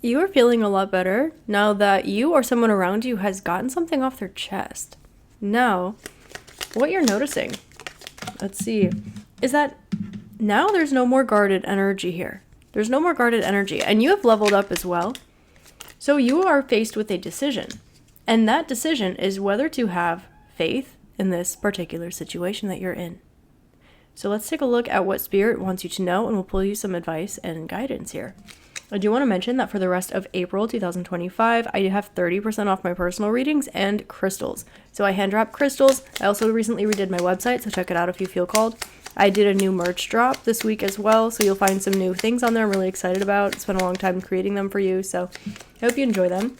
You are feeling a lot better now that you or someone around you has gotten something off their chest. Now, what you're noticing, let's see, is that now there's no more guarded energy here. There's no more guarded energy, and you have leveled up as well. So you are faced with a decision, and that decision is whether to have faith in this particular situation that you're in. So let's take a look at what Spirit wants you to know, and we'll pull you some advice and guidance here. I do want to mention that for the rest of April 2025, I have 30% off my personal readings and crystals. So I hand drop crystals. I also recently redid my website, so check it out if you feel called. I did a new merch drop this week as well, so you'll find some new things on there I'm really excited about. It's been a long time creating them for you, so I hope you enjoy them.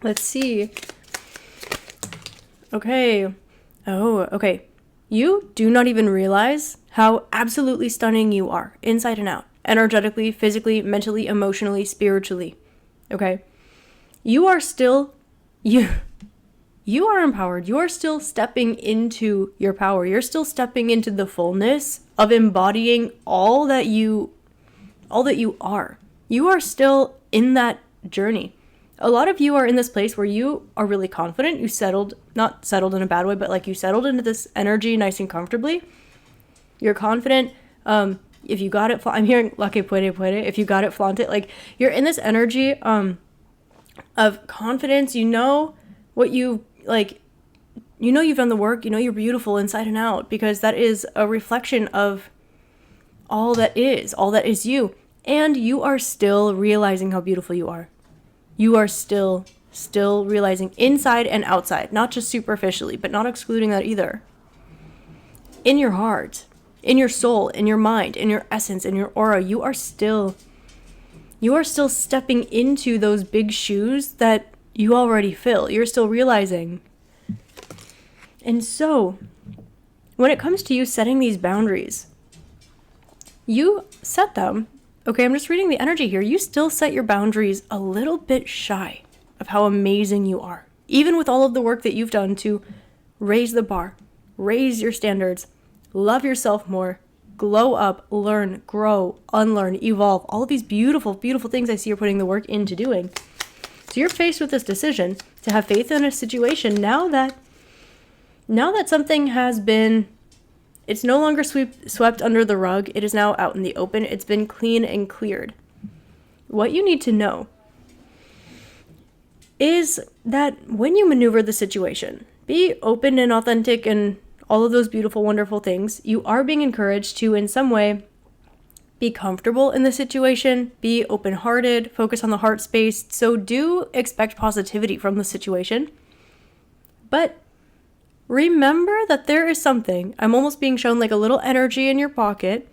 Let's see. Okay. Oh, okay. You do not even realize how absolutely stunning you are, inside and out. Energetically, physically, mentally, emotionally, spiritually. Okay? You are still, you are empowered. You are still stepping into your power. You're still stepping into the fullness of embodying all that you are. You are still in that journey. A lot of you are in this place where you are really confident. You settled, not settled in a bad way, but like you settled into this energy nice and comfortably. You're confident. If you got it, I'm hearing "la que puede, puede." If you got it, flaunt it. Like you're in this energy of confidence. You know what you like. You know you've done the work. You know you're beautiful inside and out, because that is a reflection of all that is you. And you are still realizing how beautiful you are. You are still realizing inside and outside, not just superficially, but not excluding that either. In your heart, in your soul, in your mind, in your essence, in your aura, you are still stepping into those big shoes that you already fill. You're still realizing. And so, when it comes to you setting these boundaries, you set them. Okay, I'm just reading the energy here. You still set your boundaries a little bit shy of how amazing you are. Even with all of the work that you've done to raise the bar, raise your standards, love yourself more, glow up, learn, grow, unlearn, evolve. All of these beautiful, beautiful things I see you're putting the work into doing. So you're faced with this decision to have faith in a situation now that something has been, it's no longer swept under the rug. It is now out in the open. It's been clean and cleared. What you need to know is that when you maneuver the situation, be open and authentic and all of those beautiful, wonderful things, you are being encouraged to, in some way, be comfortable in the situation, be open-hearted, focus on the heart space. So do expect positivity from the situation. But remember that there is something, I'm almost being shown like a little energy in your pocket.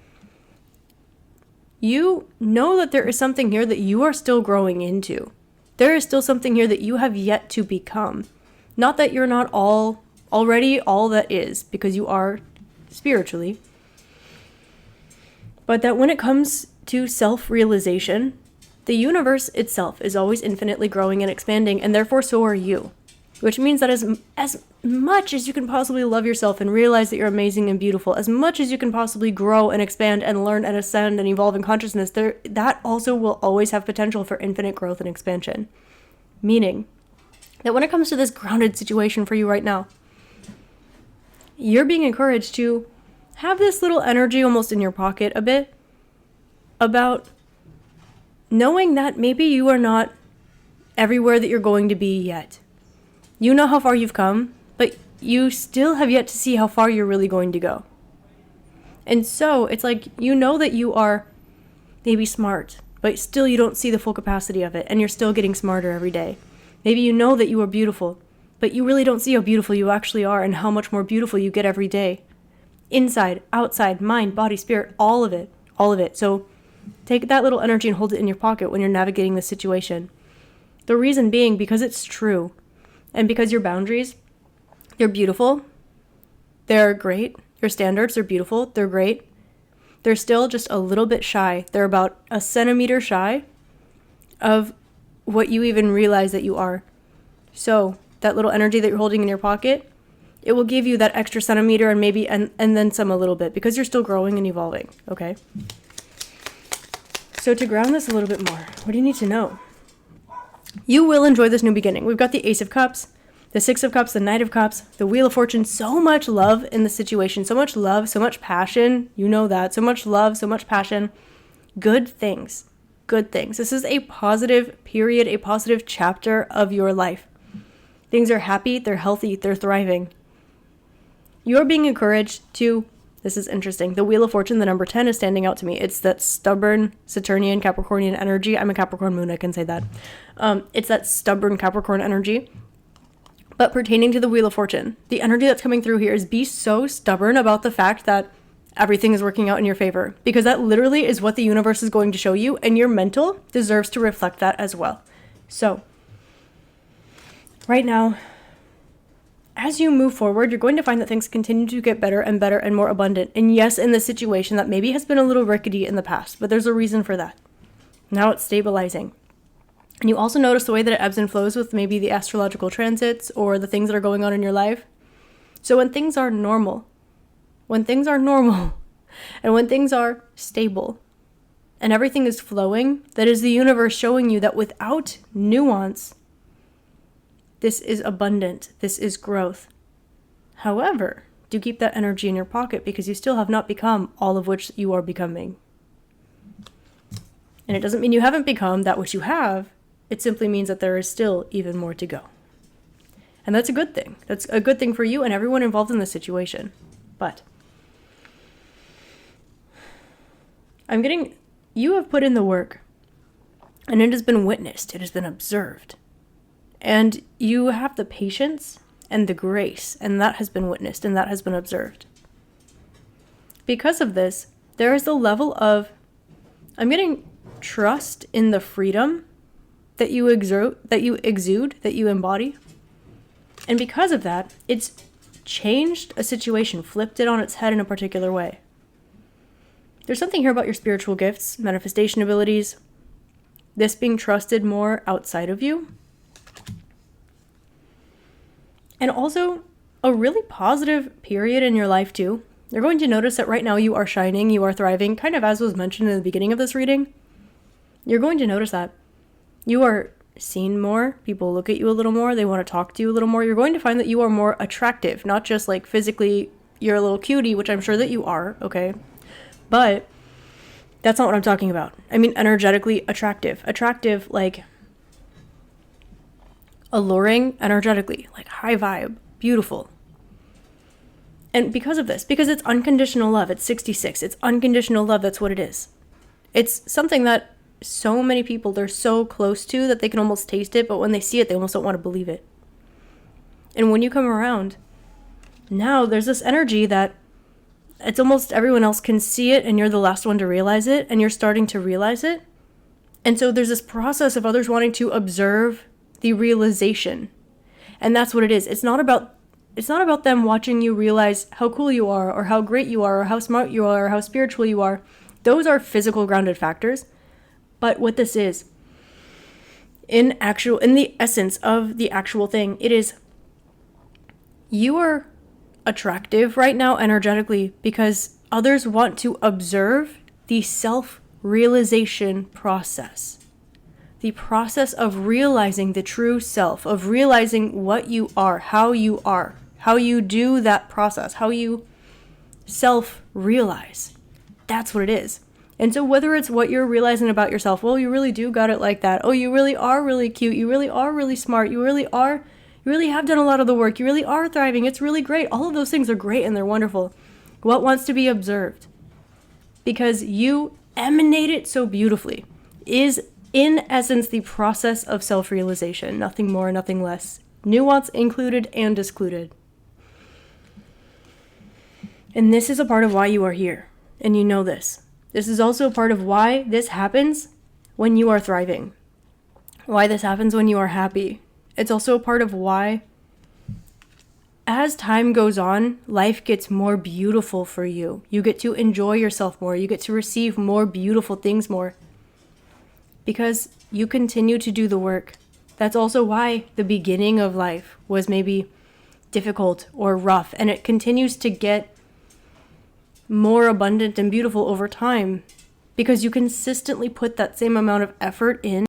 You know that there is something here that you are still growing into. There is still something here that you have yet to become. Not that you're not already all that is, because you are spiritually. But that when it comes to self-realization, the universe itself is always infinitely growing and expanding, and therefore so are you. Which means that as much as you can possibly love yourself and realize that you're amazing and beautiful, as much as you can possibly grow and expand and learn and ascend and evolve in consciousness, that also will always have potential for infinite growth and expansion. Meaning that when it comes to this grounded situation for you right now, you're being encouraged to have this little energy almost in your pocket a bit about knowing that maybe you are not everywhere that you're going to be yet. You know how far you've come, but you still have yet to see how far you're really going to go. And so it's like, you know that you are maybe smart, but still you don't see the full capacity of it, and you're still getting smarter every day. Maybe you know that you are beautiful, but you really don't see how beautiful you actually are and how much more beautiful you get every day. Inside, outside, mind, body, spirit, all of it. So take that little energy and hold it in your pocket when you're navigating this situation. The reason being because it's true. And because your boundaries, they're beautiful. They're great. Your standards are beautiful. They're great. They're still just a little bit shy. They're about a centimeter shy of what you even realize that you are. So that little energy that you're holding in your pocket, it will give you that extra centimeter and maybe and then some a little bit, because you're still growing and evolving, okay? So to ground this a little bit more, what do you need to know? You will enjoy this new beginning. We've got the Ace of Cups, the Six of Cups, the Knight of Cups, the Wheel of Fortune. So much love in the situation, so much love, so much passion. You know that. So much love, so much passion. Good things. Good things. This is a positive period, a positive chapter of your life. Things are happy, they're healthy, they're thriving. You're being encouraged to, this is interesting, the Wheel of Fortune, the number 10 is standing out to me. It's that stubborn Saturnian Capricornian energy. I'm a Capricorn moon, I can say that. It's that stubborn Capricorn energy. But pertaining to the Wheel of Fortune, the energy that's coming through here is be so stubborn about the fact that everything is working out in your favor, because that literally is what the universe is going to show you, and your mental deserves to reflect that as well. So, right now, as you move forward, you're going to find that things continue to get better and better and more abundant. And yes, in this situation that maybe has been a little rickety in the past, but there's a reason for that. Now it's stabilizing. And you also notice the way that it ebbs and flows with maybe the astrological transits or the things that are going on in your life. So when things are normal, and when things are stable, and everything is flowing, that is the universe showing you that without nuance, this is abundant, this is growth. However, do keep that energy in your pocket, because you still have not become all of which you are becoming. And it doesn't mean you haven't become that which you have. It simply means that there is still even more to go. And that's a good thing. That's a good thing for you and everyone involved in this situation. But you have put in the work, and it has been witnessed, it has been observed. And you have the patience and the grace, and that has been witnessed and that has been observed. Because of this, there is a level of, I'm getting trust in the freedom that you exude, that you embody. And because of that, it's changed a situation, flipped it on its head in a particular way. There's something here about your spiritual gifts, manifestation abilities, this being trusted more outside of you. And also a really positive period in your life too. You're going to notice that right now you are shining, you are thriving, kind of as was mentioned in the beginning of this reading. You're going to notice that you are seen more, people look at you a little more, they want to talk to you a little more. You're going to find that you are more attractive, not just like physically you're a little cutie, which I'm sure that you are, okay? But that's not what I'm talking about. I mean energetically attractive. Attractive, like alluring energetically, like high vibe, beautiful. And because of this, because it's unconditional love, it's 66, it's unconditional love, that's what it is. It's something that so many people, they're so close to that they can almost taste it, but when they see it, they almost don't want to believe it. And when you come around, now there's this energy that it's almost everyone else can see it and you're the last one to realize it, and you're starting to realize it. And so there's this process of others wanting to observe the realization. And that's what it is. It's not about them watching you realize how cool you are or how great you are or how smart you are or how spiritual you are. Those are physical grounded factors. But what this is, in the essence of the actual thing, it is you are attractive right now energetically because others want to observe the self-realization process. The process of realizing the true self, of realizing what you are, how you do that process, how you self-realize. That's what it is. And so whether it's what you're realizing about yourself, well, you really do got it like that. Oh, you really are really cute. You really are really smart. You really have done a lot of the work. You really are thriving. It's really great. All of those things are great and they're wonderful. What wants to be observed? Because you emanate it so beautifully is in essence the process of self-realization. Nothing more, nothing less. Nuance included and excluded. And this is a part of why you are here. And you know this. This is also a part of why this happens when you are thriving. Why this happens when you are happy. It's also a part of why, as time goes on, life gets more beautiful for you. You get to enjoy yourself more. You get to receive more beautiful things more. Because you continue to do the work. That's also why the beginning of life was maybe difficult or rough. And it continues to get more abundant and beautiful over time because you consistently put that same amount of effort in